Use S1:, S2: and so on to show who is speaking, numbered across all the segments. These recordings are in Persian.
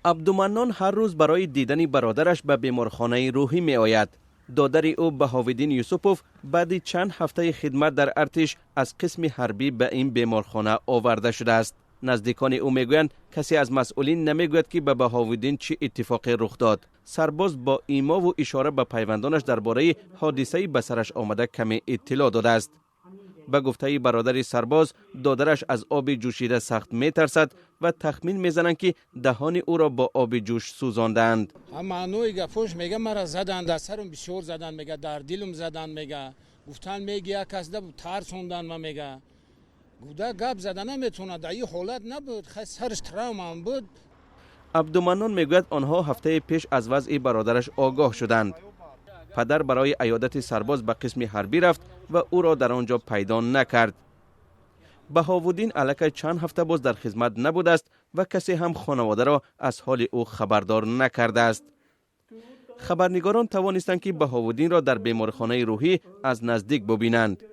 S1: عبدالمنان هر روز برای دیدن برادرش به بیمارخانه روحی می آید. دادر او بهاوالدین یوسپوف بعد چند هفته خدمت در ارتش از قسم حربی به این بیمارخانه آورده شده است. نزدیکان او میگویند کسی از مسئولین نمیگوید که به بهاوالدین چه اتفاقی رخ داد. سرباز با ایما و اشاره به پیوندانش درباره حادثه به سرش آمده کمی اطلاع داده است. به گفته برادر سرباز، دادرش از آب جوشیده سخت میترسد و تخمین میزنند که دهان او را با آب جوش سوزاندند.
S2: معنی گفش میگه مرا زدند، در سرم بسیار زدند، میگه در دلم زدند، میگه گفتن میگه یک کس ده ترسوندن و میگه گوده گپ زدن نمیتونه، در این حالت نبود، خیلی سرش تراوما بود.
S1: عبدالمنان میگوید آنها هفته پیش از وضع برادرش آگاه شدند. پدر برای عیادت سرباز به قسم حربی رفت و او را در آنجا پیدا نکرد. بهاوالدین الکی چند هفته باز در خدمت نبوده است و کسی هم خانواده را از حال او خبردار نکرده است. خبرنگاران توانستند که بهاوالدین را در بیمارخانه روحی از نزدیک ببینند.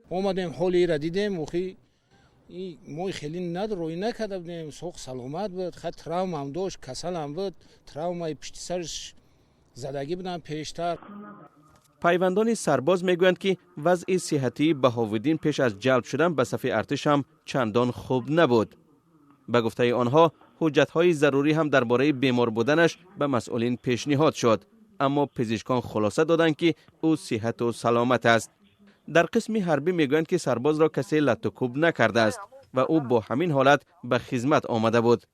S2: اومدیم حالی را دیدیم، وقتی ما خیلی ندروی نکرده بودیم، سوق سلامت بود، خیلی تراوم هم داشت، کسل هم بود، تراومای پشت سرش زدگی بودن پیشتر.
S1: پیوندان سرباز میگویند که وضع صحتی بهاوالدین پیش از جلب شدن به صف ارتش هم چندان خوب نبود. به گفته آنها حجت‌های ضروری هم درباره بیمار بودنش به مسئولین پیشنهاد شد، اما پزشکان خلاصه دادند که او صحت و سلامت است. در قسم حربی میگویند که سرباز را کسی لط و کوب نکرده است و او با همین حالت به خدمت آمده بود.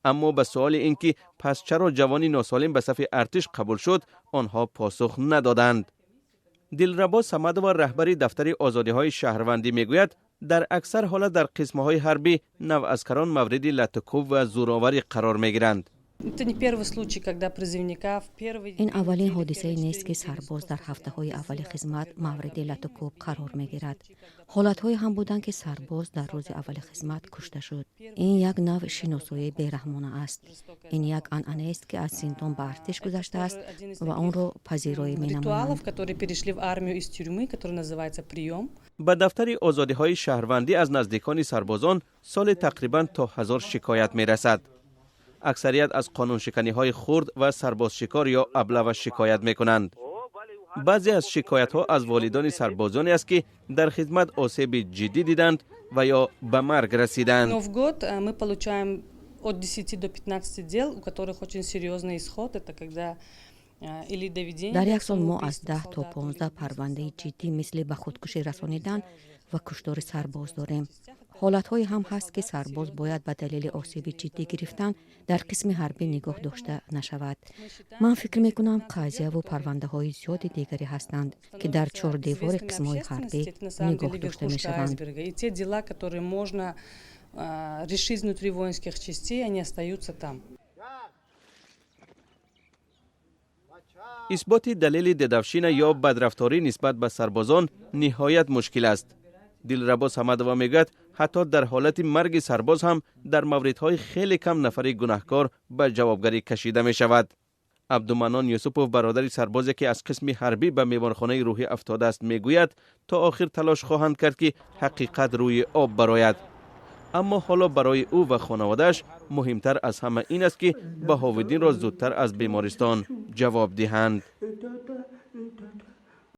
S1: اما به سوال اینکه پس چرا جوانی ناسالم به صف ارتش قبول شد، آنها پاسخ ندادند. دلربا صمدوی رهبر دفتر آزادی‌های شهروندی میگوید در اکثر حالت در قسم‌های حربی نوعسکران مورد لط و کوب و زورآوری قرار میگیرند.
S3: این اولین حادثه نیست که سرباز در هفته‌های اول خدمت مورد لط و کوب قرار میگیرد. حالت‌های هم بودند که سرباز در روز اول خدمت کشته شد. این یک نوع شناسایی بیرحمانه است. این یک عنعنه است که از زندان به ارتش گذشته است و آن را پذیرایی می‌نمایند.
S1: به دفتر آزادی‌های شهروندی از نزدیکان سربازان سال تقریباً تا 1000 شکایت می‌رسد. اکثریت از قانون شکنی های خرد و سرباز شکار یا ابله شکایت می کنند. بعضی از شکایت ها از والدان سربازانی است که در خدمت آسیب جدی دیدند و یا به مرگ رسیدند.
S3: در یک سال ما از 10 تا 15 پرونده جدی مثل به خودکشی رسانیدن و کشتار سرباز داریم. حالت‌های هم هست که سرباز باید به دلیل آسیب جدی گرفتن در قسم حربی نگاه داشته نشود. من فکر می‌کنم قضیه و پرونده‌های زیاد دیگری هستند که در 4 دیوار قسم‌های حربی نگاه داشته می‌شوند.
S1: اثبات دلیل ددوشین یا بدرفتاری نسبت به سربازان نهایت مشکل است. دلربا صمدوی میگوید حتی در حالت مرگ سرباز هم در موردهای خیلی کم نفر گناهکار به جوابگری کشیده می شود. عبدالمنان یوسپوف برادر سربازی که از قسم حربی به بیمارخانه روحی افتاده است میگوید تا آخر تلاش خواهند کرد که حقیقت روی آب برآید. اما حالا برای او و خانواده‌اش مهمتر از همه این است که بهاوالدین را زودتر از بیمارستان جواب دهند.